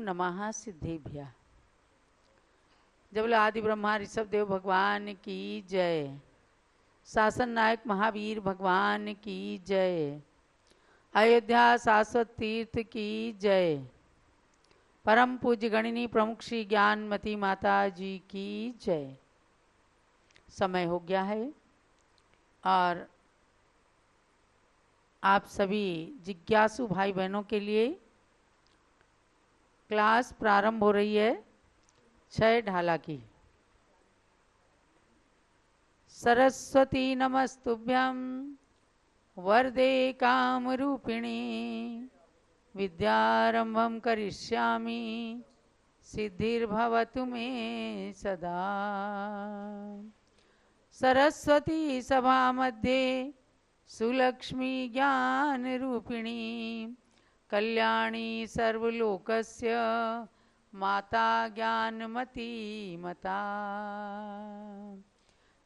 नमः सिद्धेभ्यः। जब आदि ब्रह्मा ऋषभ देव भगवान की जय। शासन नायक महावीर भगवान की जय। अयोध्या शाश्वत तीर्थ की जय। परम पूज्य गणिनी प्रमुख श्री ज्ञानमती माता जी की जय। समय हो गया है और आप सभी जिज्ञासु भाई बहनों के लिए क्लास प्रारंभ हो रही है 6 ढाला की। सरस्वती नमस्तुभ्यं वरदे कामरूपिणी विद्यारंभं करिष्यामि सिद्धिर्भवतु मे सदा। सरस्वती सभा मध्ये सुलक्ष्मी ज्ञान रूपिणी कल्याणी सर्वलोकस्य माता ज्ञानमती मता।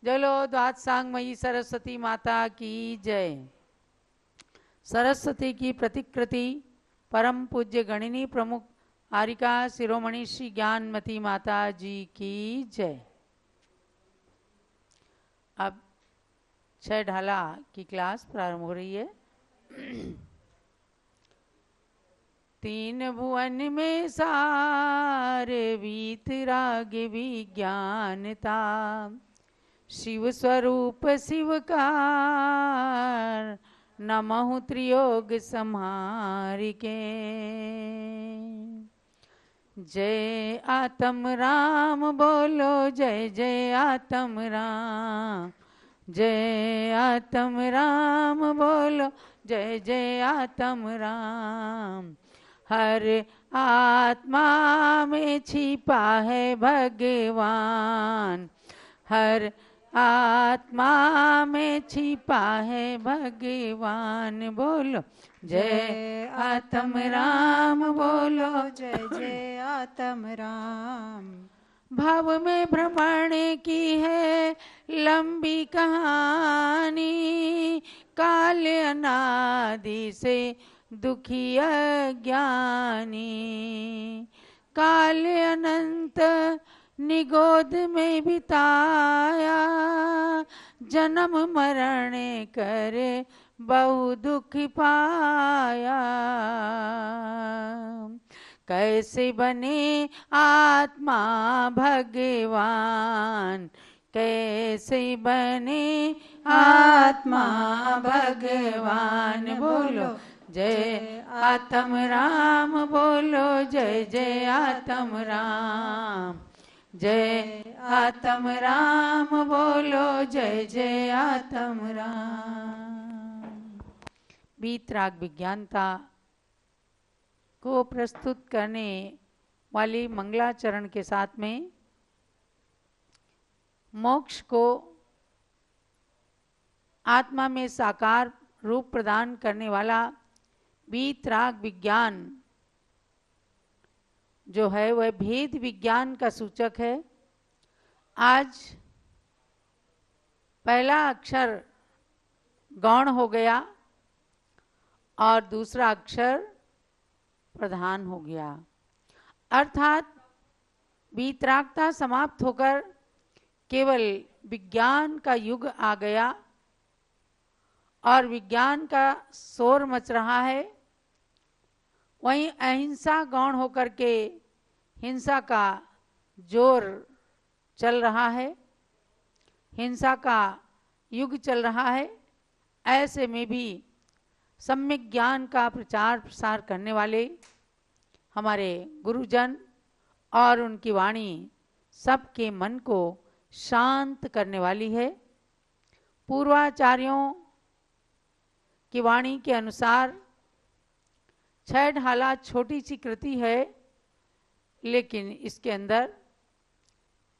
जलो द्वादशांगमयी सरस्वती माता की जय। सरस्वती की प्रतिकृति परम पूज्य गणिनी प्रमुख आरिका शिरोमणि श्री ज्ञानमती माता जी की जय। अब 6 ढाला की क्लास प्रारंभ हो रही है। 3 भुवन में सारे वीतराग विज्ञानता शिव स्वरूप शिव का नमः त्रियोग संहारिके। जय आत्म राम बोलो जय जय आत्म राम। जय आत्म राम बोलो जय जय आत्म राम। हर आत्मा में छिपा है भगवान। हर आत्मा में छिपा है भगवान। बोलो जय आत्म राम बोलो जय जय आत्म राम। भाव में भ्रमण की है लंबी कहानी काल अनादि से दुखी अज्ञानी। काल अनंत निगोद में बिताया जन्म मरण कर बहु दुख पाया। कैसे बने आत्मा भगवान। कैसे बने आत्मा भगवान। बोलो जय आत्म राम बोलो जय जय आत्म राम। जय आत्म राम बोलो जय जय आत्म राम। वीतराग विज्ञानता को प्रस्तुत करने वाली मंगलाचरण के साथ में मोक्ष को आत्मा में साकार रूप प्रदान करने वाला वीतराग विज्ञान जो है वह भेद विज्ञान का सूचक है। आज पहला अक्षर गौण हो गया और दूसरा अक्षर प्रधान हो गया, अर्थात वीतरागता समाप्त होकर केवल विज्ञान का युग आ गया और विज्ञान का शोर मच रहा है। वहीं अहिंसा गौण होकर के हिंसा का जोर चल रहा है, हिंसा का युग चल रहा है। ऐसे में भी सम्यक ज्ञान का प्रचार प्रसार करने वाले हमारे गुरुजन और उनकी वाणी सबके मन को शांत करने वाली है। पूर्वाचार्यों की वाणी के अनुसार 6 ढाला छोटी सी कृति है, लेकिन इसके अंदर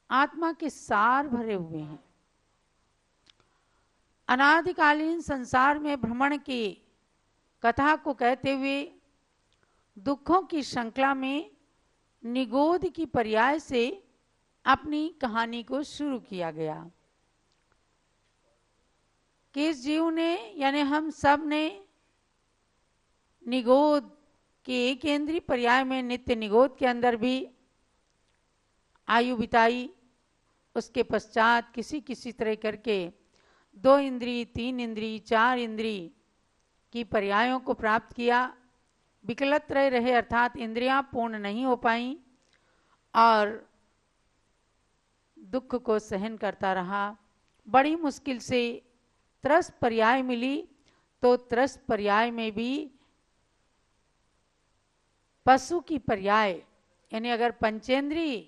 आत्मा के सार भरे हुए हैं। अनादिकालीन संसार में भ्रमण की कथा को कहते हुए दुखों की श्रृंखला में निगोद की पर्याय से अपनी कहानी को शुरू किया गया। किस जीव ने यानी हम सब ने निगोद कि एक इंद्रिय पर्याय में नित्य निगोद के अंदर भी आयु बिताई, उसके पश्चात किसी किसी तरह करके 2 इंद्रिय, 3 इंद्रिय, 4 इंद्रिय की पर्यायों को प्राप्त किया। विकलत रहे अर्थात इंद्रियां पूर्ण नहीं हो पाई और दुख को सहन करता रहा। बड़ी मुश्किल से त्रस पर्याय मिली, तो त्रस पर्याय में भी पशु की पर्याय, यानी अगर पंचेंद्रीय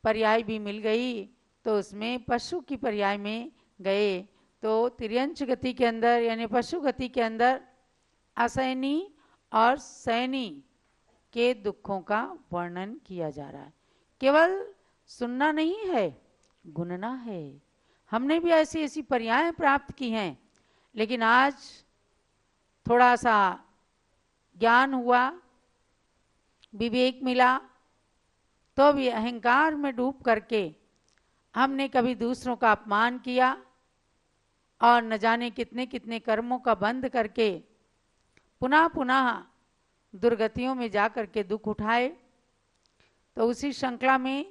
पर्याय भी मिल गई तो उसमें पशु की पर्याय में गए, तो तिर्यंच गति के अंदर यानी पशु गति के अंदर असैनी और सैनी के दुखों का वर्णन किया जा रहा है। केवल सुनना नहीं है, गुनना है। हमने भी ऐसी ऐसी पर्याय प्राप्त की हैं, लेकिन आज थोड़ा सा ज्ञान हुआ, विवेक मिला, तो भी अहंकार में डूब करके हमने कभी दूसरों का अपमान किया और न जाने कितने कितने कर्मों का बंध करके पुनः पुनः दुर्गतियों में जाकर के दुख उठाए। तो उसी श्रृंखला में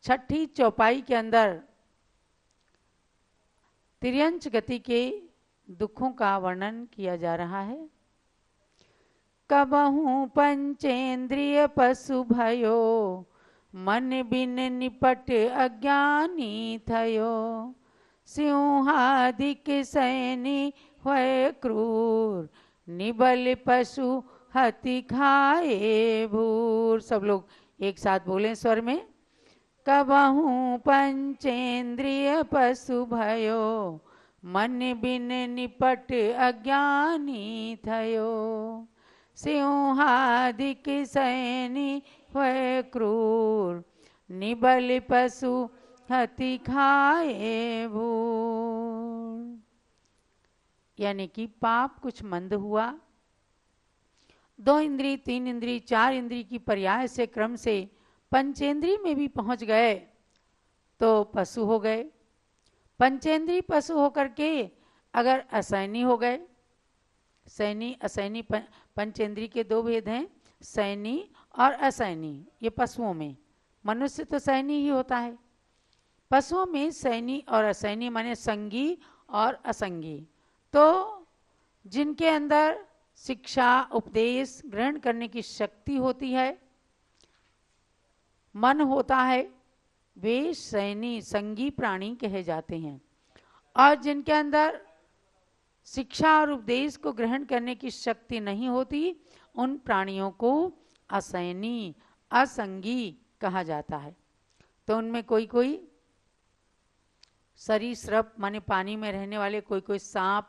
छठी चौपाई के अंदर तिर्यंच गति के दुखों का वर्णन किया जा रहा है। कबहू पंचेंद्रिय पशु भयो, मन बिन निपट अज्ञानी थयो, सिंहादिक सैनी होय क्रूर, निबल पशु हति खाए भूर। सब लोग एक साथ बोलें स्वर में। कबहू पंचेंद्रिय पशु भयो, मन बिन निपट अज्ञानी थयो, सिंहादिक सैनी होय क्रूर, निबल पशु हति खाए भूर। यानी कि पाप कुछ मंद हुआ, 2 इंद्रिय, 3 इंद्रिय, 4 इंद्रिय की पर्याय से क्रम से पंचेंद्रिय में भी पहुंच गए तो पशु हो गए। पंचेंद्रिय पशु होकर के अगर असैनी हो गए, सैनी असैनी पंचेंद्रिय के 2 भेद हैं, सैनी और असैनी। ये पशुओं में, मनुष्य तो सैनी ही होता है, पशुओं में सैनी और असैनी माने संगी और असंगी। तो जिनके अंदर शिक्षा उपदेश ग्रहण करने की शक्ति होती है, मन होता है, वे सैनी संगी प्राणी कहे जाते हैं। और जिनके अंदर शिक्षा और उपदेश को ग्रहण करने की शक्ति नहीं होती, उन प्राणियों को असैनी असंगी कहा जाता है। तो उनमें कोई कोई सरीसृप माने पानी में रहने वाले, कोई कोई सांप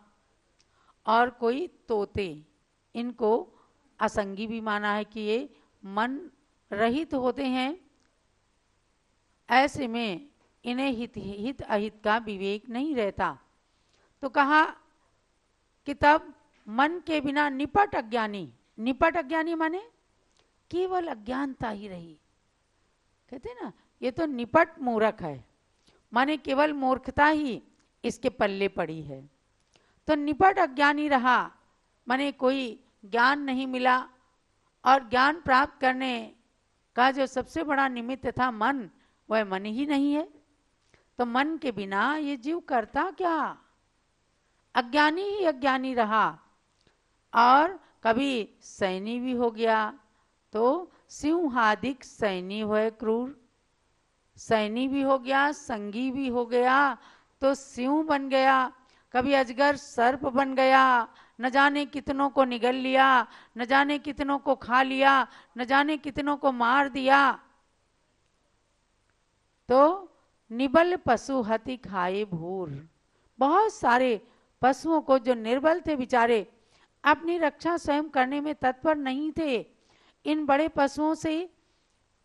और कोई तोते, इनको असंगी भी माना है कि ये मन रहित होते हैं। ऐसे में इन्हें हित अहित का विवेक नहीं रहता। तो कहा कि तब मन के बिना निपट अज्ञानी, निपट अज्ञानी माने केवल अज्ञानता ही रही। कहते ना, ये तो निपट मूर्ख है, माने केवल मूर्खता ही इसके पल्ले पड़ी है। तो निपट अज्ञानी रहा, माने कोई ज्ञान नहीं मिला, और ज्ञान प्राप्त करने का जो सबसे बड़ा निमित्त था मन, वह मन ही नहीं है। तो मन के बिना ये जीव करता क्या? अज्ञानी ही अज्ञानी रहा, और कभी सैनी भी हो गया तो सिंहादिक सैनी होए क्रूर, सैनी भी हो गया, संगी भी हो गया तो सिंह बन गया। कभी अजगर सर्प बन गया, न जाने कितनों को निगल लिया, न जाने कितनों को खा लिया, न जाने कितनों को मार दिया। तो निबल पशु हति खाए भूर, बहुत सारे पशुओं को जो निर्बल थे बेचारे, अपनी रक्षा स्वयं करने में तत्पर नहीं थे, इन बड़े पशुओं से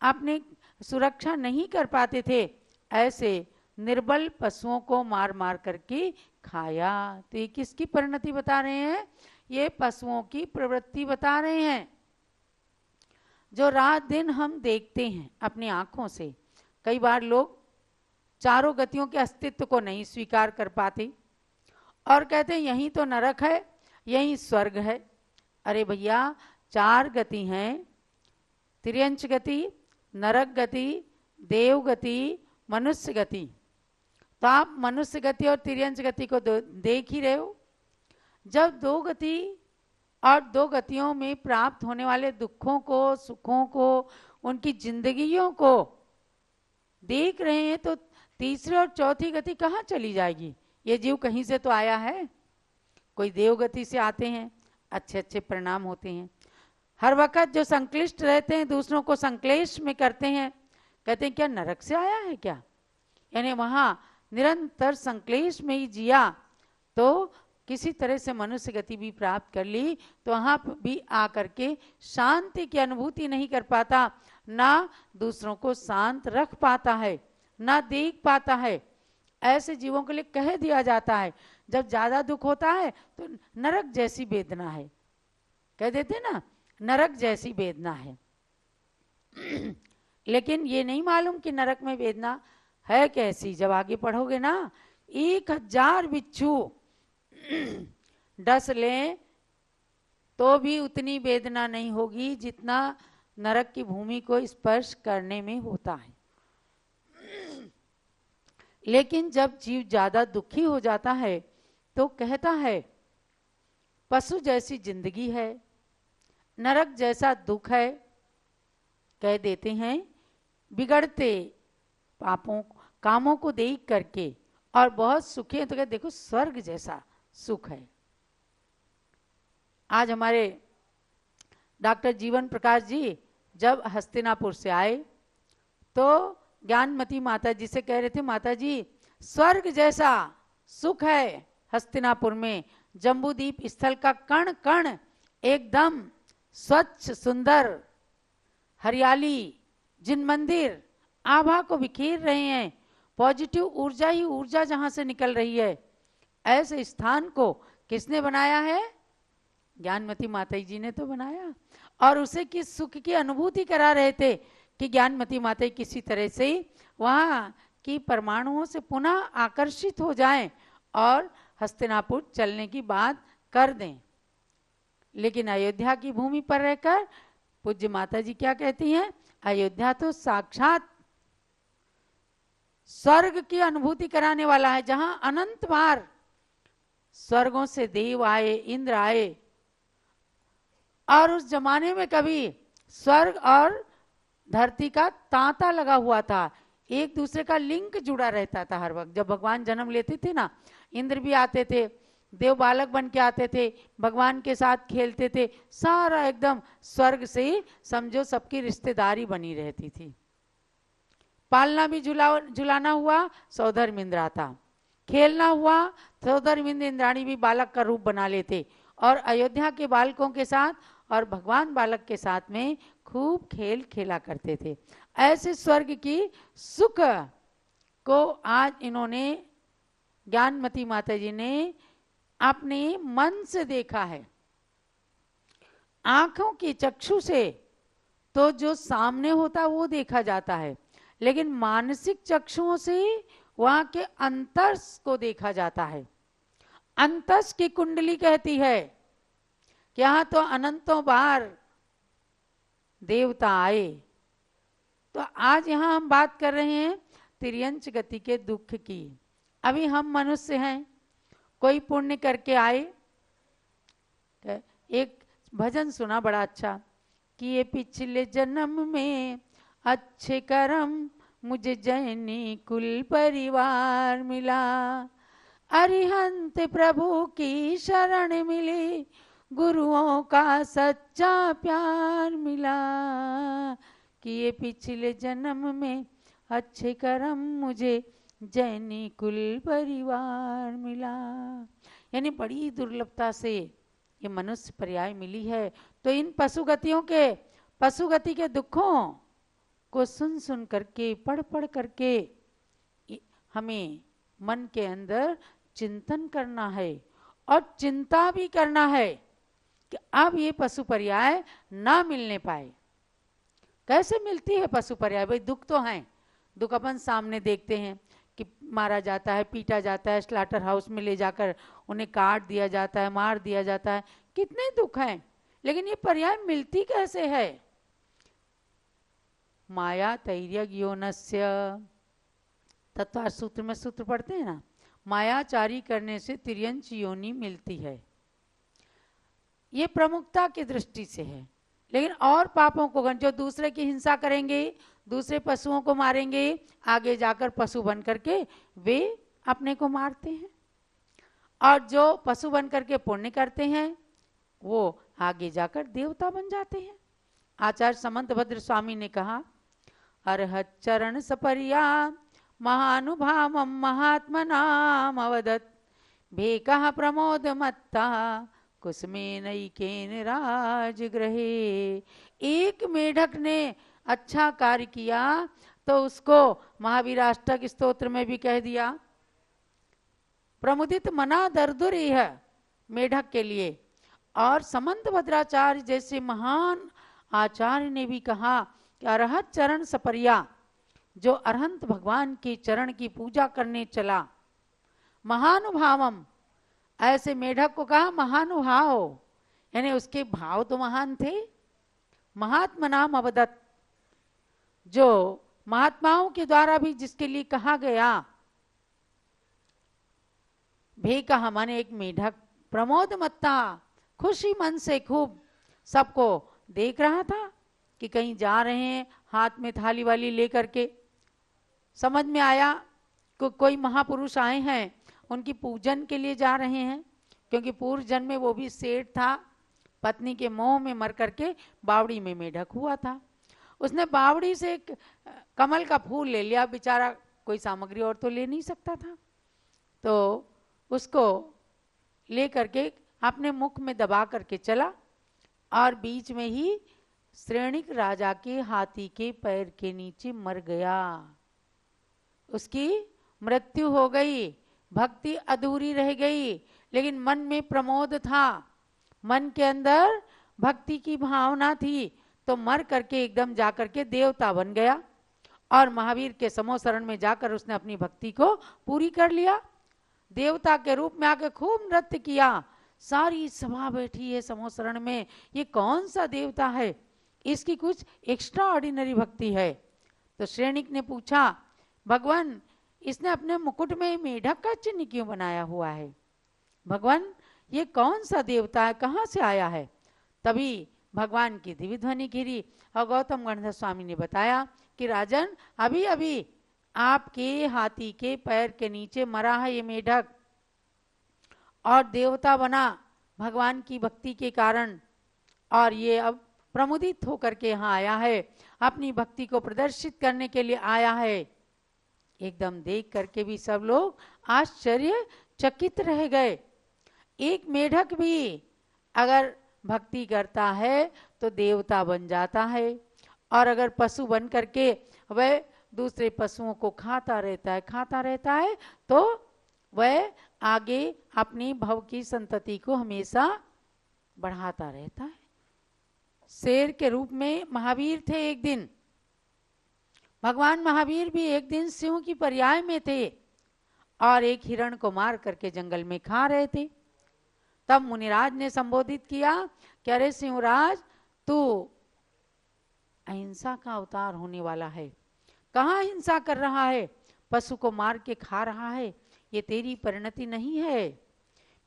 अपने सुरक्षा नहीं कर पाते थे, ऐसे निर्बल पशुओं को मार मार करके खाया। तो ये किसकी परिणति बता रहे हैं? ये पशुओं की प्रवृत्ति बता रहे हैं, जो रात दिन हम देखते हैं अपनी आंखों से। कई बार लोग चारों गतियों के अस्तित्व को नहीं स्वीकार कर पाते और कहते हैं यही तो नरक है, यही स्वर्ग है। अरे भैया, 4 गति हैं, तिर्यंच गति, नरक गति, देव गति, मनुष्य गति। तो आप मनुष्य गति और तिर्यंच गति को देख ही रहे हो। जब 2 गति और 2 गतियों में प्राप्त होने वाले दुखों को, सुखों को, उनकी जिंदगियों को देख रहे हैं, तो तीसरी और चौथी गति कहाँ चली जाएगी? ये जीव कहीं से तो आया है। कोई देव गति से आते हैं, अच्छे अच्छे परिणाम होते हैं। हर वक्त जो संक्लिष्ट रहते हैं, दूसरों को संक्लेश में करते हैं, कहते हैं क्या नरक से आया है क्या? यानी वहां निरंतर संक्लेश में ही जिया, तो किसी तरह से मनुष्य गति भी प्राप्त कर ली, तो वहां भी आकर के शांति की अनुभूति नहीं कर पाता, ना दूसरों को शांत रख पाता है, ना देख पाता है। ऐसे जीवों के लिए कह दिया जाता है, जब ज्यादा दुख होता है तो नरक जैसी वेदना है, कह देते ना, नरक जैसी वेदना है। लेकिन ये नहीं मालूम कि नरक में वेदना है कैसी। जब आगे पढ़ोगे ना, 1000 बिच्छू डस लें तो भी उतनी वेदना नहीं होगी जितना नरक की भूमि को स्पर्श करने में होता है। लेकिन जब जीव ज्यादा दुखी हो जाता है तो कहता है पशु जैसी जिंदगी है, नरक जैसा दुख है। कह देते हैं बिगड़ते पापों कामों को देख करके और बहुत सुखी है, तो कहते देखो स्वर्ग जैसा सुख है। आज हमारे डॉक्टर जीवन प्रकाश जी जब हस्तिनापुर से आए तो ज्ञानमती माता जी से कह रहे थे, माता जी स्वर्ग जैसा सुख है हस्तिनापुर में, जम्बूदीप स्थल का कण कण एकदम स्वच्छ सुंदर हरियाली, जिन मंदिर आभा को बिखेर रहे हैं, पॉजिटिव ऊर्जा ही ऊर्जा जहां से निकल रही है, ऐसे स्थान को किसने बनाया है? ज्ञानमती माता जी ने तो बनाया। और उसे किस सुख की अनुभूति करा रहे थे कि ज्ञानमती माता किसी तरह से वहां की परमाणुओं से पुनः आकर्षित हो जाएं और हस्तिनापुर चलने की बात कर दें। लेकिन अयोध्या की भूमि पर रहकर पूज्य माता जी क्या कहती हैं? अयोध्या तो साक्षात स्वर्ग की अनुभूति कराने वाला है, जहां अनंत बार स्वर्गों से देव आए, इंद्र आए, और उस जमाने में कभी स्वर्ग और धरती का तांता लगा हुआ था, एक दूसरे का लिंक जुड़ा रहता था हर वक्त। जब भगवान जन्म लेते थे ना, इंद्र भी आते थे, देव बालक बन के आते थे, भगवान के साथ खेलते थे, सारा एकदम स्वर्ग से समझो सबकी रिश्तेदारी बनी रहती थी। पालना भी झुलाना हुआ, सौधर्म इंद्र आता, खेलना हुआ, सौधर्म इंद्र इंद्राणी भी बालक का रूप बना लेते, और अयोध्या के बालकों के साथ और भगवान बालक के साथ में खूब खेल खेला करते थे। ऐसे स्वर्ग की सुख को आज इन्होंने, ज्ञानमती माता जी ने अपने मन से देखा है। आंखों की चक्षु से तो जो सामने होता वो देखा जाता है, लेकिन मानसिक चक्षुओं से वहां के अंतस को देखा जाता है। अंतस की कुंडली कहती है कि यहां तो अनंतों बार देवता आए। तो आज यहां हम बात कर रहे हैं तिर्यंच गति के दुख की। अभी हम मनुष्य हैं, कोई पुण्य करके आए। एक भजन सुना बड़ा अच्छा कि ये पिछले जन्म में अच्छे कर्म मुझे जैनी कुल परिवार मिला, अरिहंत प्रभु की शरण मिली, गुरुओं का सच्चा प्यार मिला, कि ये पिछले जन्म में अच्छे कर्म मुझे जैनी कुल परिवार मिला। यानी बड़ी दुर्लभता से ये मनुष्य पर्याय मिली है। तो इन पशुगति के दुखों को सुन सुन करके, पढ़ पढ़ करके हमें मन के अंदर चिंतन करना है और चिंता भी करना है कि अब ये पशु पर्याय ना मिलने पाए। कैसे मिलती है पशु पर्याय? भाई दुख तो हैं, दुख अपन सामने देखते हैं कि मारा जाता है, पीटा जाता है, स्लाटर हाउस में ले जाकर उन्हें काट दिया जाता है, मार दिया जाता है, कितने दुख हैं। लेकिन ये पर्याय मिलती कैसे है? माया तैर्यज्ञोनस्य, तत्वार सूत्र में सूत्र पढ़ते हैं ना, मायाचारी करने से तिर्यंच योनि मिलती है। ये प्रमुखता की दृष्टि से है। लेकिन और पापों को, जो दूसरे की हिंसा करेंगे, दूसरे पशुओं को मारेंगे, आगे जाकर पशु बन करके वे अपने को मारते हैं। और जो पशु बन करके पुण्य करते हैं वो आगे जाकर देवता बन जाते हैं। आचार्य समंतभद्र स्वामी ने कहा, अरहत चरण सपर्या महानुभावम महात्मनाम अवदत् भेकः प्रमोद मत्ता कुसुमेनैकेन राजगृहे। एक मेढक ने अच्छा कार्य किया तो उसको महावीराष्टक स्तोत्र में भी कह दिया, प्रमुदित मना दर्दुर है मेढक के लिए। और समंत भद्राचार्य जैसे महान आचार्य ने भी कहा कि अरहत चरण सपर्या, जो अरहंत भगवान के चरण की पूजा करने चला, महानुभावम, ऐसे मेढक को कहा महानुभाव, यानी उसके भाव तो महान थे। महात्मनाम अवदत्, जो महात्माओं के द्वारा भी जिसके लिए कहा गया। भे कहा माने एक मेढक, प्रमोद मत्ता, खुशी मन से खूब सबको देख रहा था कि कहीं जा रहे हैं हाथ में थाली वाली लेकर के। समझ में आया कोई महापुरुष आए हैं, उनकी पूजन के लिए जा रहे हैं, क्योंकि पूर्व जन्म में वो भी सेठ था, पत्नी के मोह में मर करके बावड़ी में मेढक हुआ था। उसने बावड़ी से एक कमल का फूल ले लिया, बेचारा कोई सामग्री और तो ले नहीं सकता था, तो उसको ले करके अपने मुख में दबा करके चला और बीच में ही श्रेणिक राजा के हाथी के पैर के नीचे मर गया। उसकी मृत्यु हो गई, भक्ति अधूरी रह गई, लेकिन मन में प्रमोद था, मन के अंदर भक्ति की भावना थी, तो मर करके एकदम जाकर के देवता बन गया और महावीर के समोसरण में जाकर उसने अपनी भक्ति को पूरी कर लिया। देवता के रूप में आके खूब नृत्य किया, सारी सभा बैठी है समोसरण में, ये कौन सा देवता है, इसकी कुछ एक्स्ट्रा ऑर्डिनरी भक्ति है। तो श्रेणिक ने पूछा, भगवान इसने अपने मुकुट में मेढक का चिन्ह क्यों बनाया हुआ है? भगवान ये कौन सा देवता है, कहाँ से आया है? तभी भगवान की दिव्य ध्वनि घिरी और गौतम गणधर स्वामी ने बताया कि राजन, अभी अभी आपके हाथी के पैर के नीचे मरा है ये मेढक और देवता बना भगवान की भक्ति के कारण, और ये अब प्रमुदित होकर के यहाँ आया है, अपनी भक्ति को प्रदर्शित करने के लिए आया है। एकदम देख करके भी सब लोग आश्चर्यचकित रह गए। एक मेढक भी अगर भक्ति करता है तो देवता बन जाता है, और अगर पशु बन करके वह दूसरे पशुओं को खाता रहता है तो वह आगे अपनी भव की संतति को हमेशा बढ़ाता रहता है। शेर के रूप में महावीर थे एक दिन, भगवान महावीर भी एक दिन सिंह की पर्याय में थे और एक हिरण को मार करके जंगल में खा रहे थे। तब मुनिराज ने संबोधित किया कि अरे सिंहराज, तू अहिंसा का अवतार होने वाला है, कहाँ हिंसा कर रहा है, पशु को मार के खा रहा है, ये तेरी परिणति नहीं है।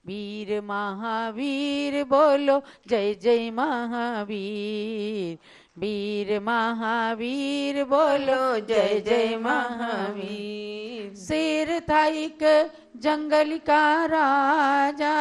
वीर महावीर बोलो जय जय महावीर, वीर महावीर बोलो जय जय महावीर। शेर था एक जंगल का राजा,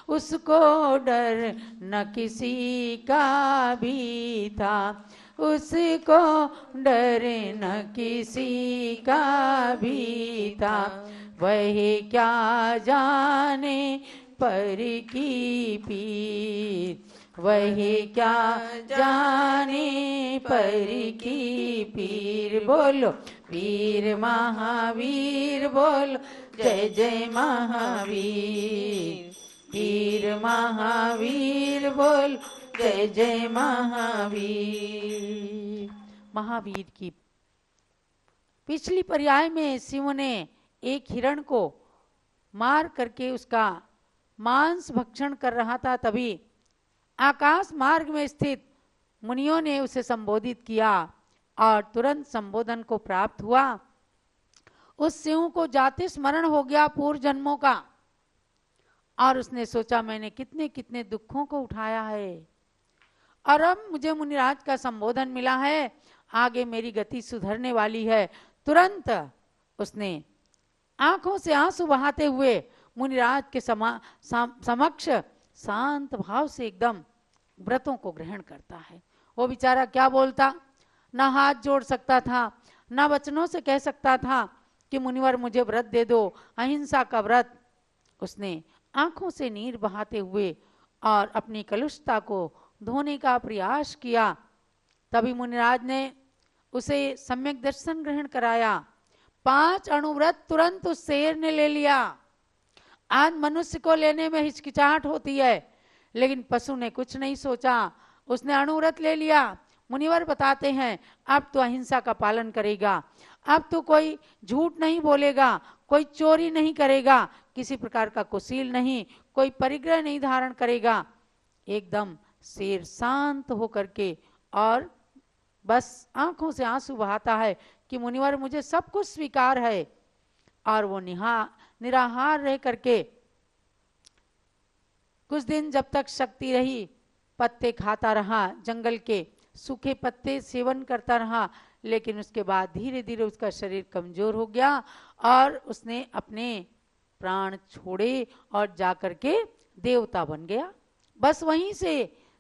उसको डर न किसी का भी था, उसको डर न किसी का भी था। वह क्या जाने पर की पीर, वह क्या जाने पर की पीर। बोलो वीर महावीर बोलो जय जय महावीर, वीर महावीर बोलो जय जय महावीर। महावीर की पिछली पर्याय में शिव ने एक हिरण को मार करके उसका मांस भक्षण कर रहा था, तभी आकाश मार्ग में स्थित मुनियों ने उसे संबोधित किया और तुरंत संबोधन को प्राप्त हुआ। उस सिंह को जाति स्मरण हो गया पूर्व जन्मों का, और उसने सोचा मैंने कितने कितने दुखों को उठाया है और अब मुझे मुनिराज का संबोधन मिला है, आगे मेरी गति सुधरने वाली है। तुरंत उसने आंखों से आंसू बहाते हुए मुनिराज के समक्ष शांत भाव से एकदम व्रतों को ग्रहण करता है। वो बेचारा क्या बोलता, ना हाथ जोड़ सकता था, ना वचनों से कह सकता था कि मुनिवर मुझे व्रत दे दो, अहिंसा का व्रत। उसने आंखों से नीर बहाते हुए और अपनी कलुषता को धोने का प्रयास किया। तभी मुनिराज ने उसे सम्यक दर्शन ग्रहण कराया। 5 अणुव्रत तुरंत उस शेर ने ले लिया। आज मनुष्य को लेने में हिचकिचाहट होती है, लेकिन पशु ने कुछ नहीं सोचा, उसने अणुव्रत ले लिया। मुनिवर बताते हैं अब तो अहिंसा का पालन करेगा, अब तो कोई झूठ नहीं बोलेगा, कोई चोरी नहीं करेगा, किसी प्रकार का कुशील नहीं, कोई परिग्रह नहीं धारण करेगा। एकदम शेर शांत होकर के और बस आंखों से आंसू बहाता है कि मुनिवर मुझे सब कुछ स्वीकार है। और वो निराहार रह करके कुछ दिन जब तक शक्ति रही पत्ते खाता रहा, जंगल के सूखे पत्ते सेवन करता रहा, लेकिन उसके बाद धीरे धीरे उसका शरीर कमजोर हो गया और उसने अपने प्राण छोड़े और जाकर के देवता बन गया। बस वहीं से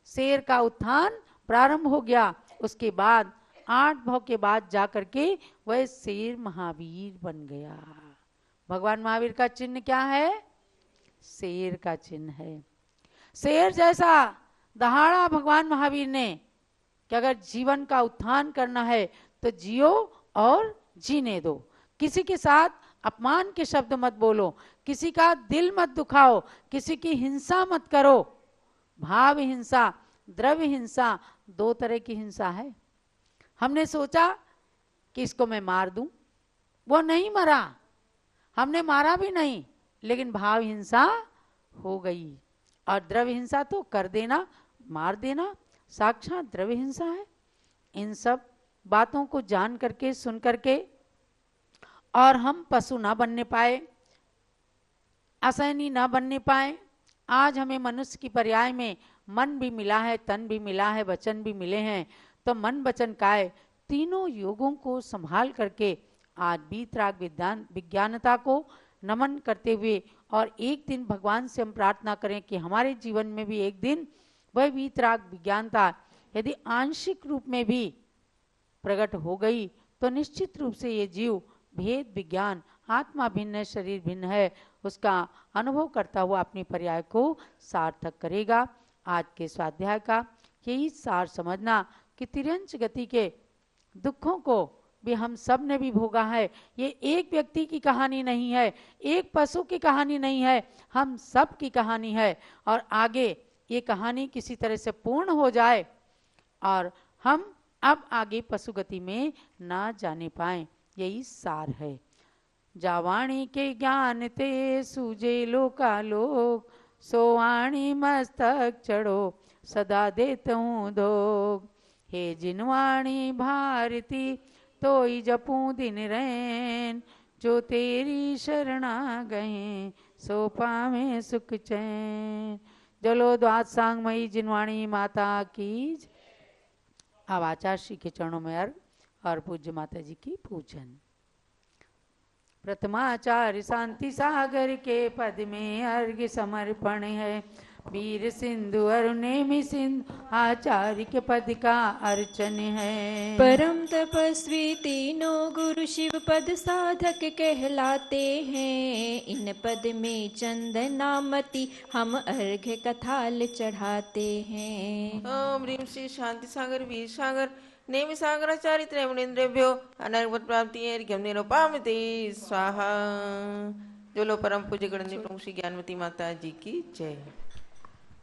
शेर का उत्थान प्रारंभ हो गया। उसके बाद 8 भव के बाद जाकर के वह शेर महावीर बन गया। भगवान महावीर का चिन्ह क्या है? शेर का चिन्ह है। शेर जैसा दहाड़ा भगवान महावीर ने कि अगर जीवन का उत्थान करना है तो जियो और जीने दो। किसी के साथ अपमान के शब्द मत बोलो, किसी का दिल मत दुखाओ, किसी की हिंसा मत करो। भाव हिंसा, द्रव्य हिंसा, 2 तरह की हिंसा है। हमने सोचा कि इसको मैं मार दूं, वो नहीं मरा, हमने मारा भी नहीं, लेकिन भाव हिंसा हो गई। और द्रव्य हिंसा तो कर देना, मार देना, साक्षात द्रव्य हिंसा है। इन सब बातों को जान करके, सुन करके, और हम पशु ना बनने पाए, असहनीय ना बनने पाए। आज हमें मनुष्य की पर्याय में मन भी मिला है, तन भी मिला है, वचन भी मिले हैं। तो मन वचन काय तीनों योगों को संभाल करके आज वीतराग विज्ञानता को नमन करते हुए, और एक दिन भगवान से हम प्रार्थना करें कि हमारे जीवन में भी एक दिन वह वीतराग विज्ञानता यदि आंशिक रूप में भी प्रकट हो गई तो निश्चित रूप से ये जीव भेद विज्ञान, आत्मा भिन्न है, शरीर भिन्न है, उसका अनुभव करता हुआ अपने पर्याय को सार्थक करेगा। आज के स्वाध्याय का यही सार समझना कि तिर्यंच गति के दुखों को भी हम सब ने भी भोगा है। ये एक व्यक्ति की कहानी नहीं है, एक पशु की कहानी नहीं है, हम सब की कहानी है। और आगे ये कहानी किसी तरह से पूर्ण हो जाए और हम अब आगे पशुगति में ना जाने पाए, यही सार है। जावाणी के ज्ञान ते सूझे लोकालोक, सोवाणी मस्तक चढ़ो सदा देत हूँ धोग। हे जिनवाणी भारती तोई जपूं दिन रैन, जो तेरी शरणा गए सो पावे सुख चैन। जलो द्वादशांगमयी जिनवाणी माता की। अब आचार्य श्री के चरणों में अर्घ और पूज्य माता जी की पूजन। प्रथमाचार्य शांति सागर के पद में अर्घ्य समर्पण है। वीर सिंधु अरुणेमि सिंधु आचार्य के पद का अर्चन है। परम तपस्वी तीनों गुरु शिव पद साधक कहलाते हैं। इन पद में चंदनामति हम अर्घ्य कथाल चढ़ाते हैं। ओम ह्रीम श्री शांति सागर वीर सागर नेमि सागराचार्य त्रैवणेन्द्रेभ्यो अनर्गत प्राप्ति अर्घ्यम निरुपामते स्वाहा। जो लो परम पूज्य गणनी प्रमुख श्री ज्ञानवती माता जी की जय।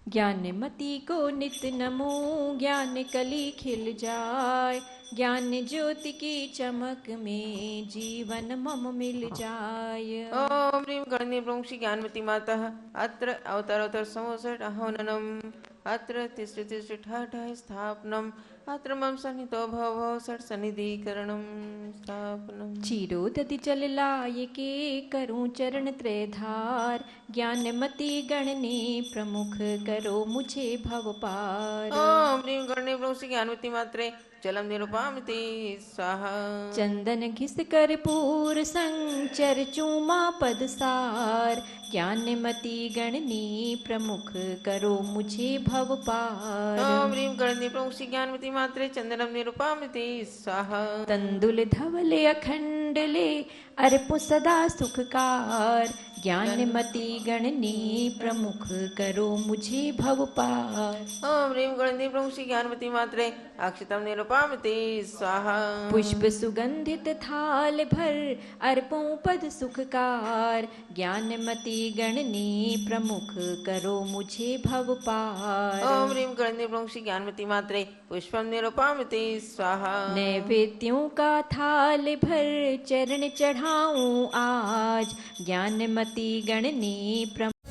ज्ञानमती को नित नमो, ज्ञान कली खिल जाए। ज्ञान ज्योति की चमक में जीवन मम मिल जाए। ओम ह्रीम गणनी प्रमुख श्री ज्ञानवती माता अत्र अवतारोत्तर संवत्सर अहोननम अत्र तिष्ठ तिष्ठ ठा ठा स्थापनम अत्र मम सन्नितो भव षट सन्निधिकरणम स्थापनम। क्षीरोदधि जल लायके करूं चरण त्रयधार, ज्ञानमति गणने प्रमुख करो मुझे भव पार। ओम ह्रीं गणे प्रोसी ज्ञानवती मात्रे जलम निरुपामिति स्वाहा। चंदन घिस कर्पूर संचर चूमा पदसार, ज्ञानमति गणनी प्रमुख करो मुझे भव पार। ओम ह्रीं गणे प्रोसी ज्ञानवती मात्रे चंदनम निरुपामिति स्वाहा। तंदुल धवले अखंडले अर्पु सदा सुखकार, ज्ञानमति गणनी प्रमुख करो मुझे भव पार। ओम ह्रीं गणे प्रोसी ज्ञानवती मात्रे अक्षतम निरुपामिति स्वाहा। पुष्प सुगंधित थाल भर अर्पों पद सुखकार, ज्ञानमति गणनी प्रमुख करो मुझे भव पार। ओम ह्रीं गणे प्रोसी ज्ञानवती मात्रे पुष्पम निरुपामिति स्वाहा। नैवेद्यों का थाल भर चरण चढ़ाऊं आज, ज्ञानमति गणनी प्रमुख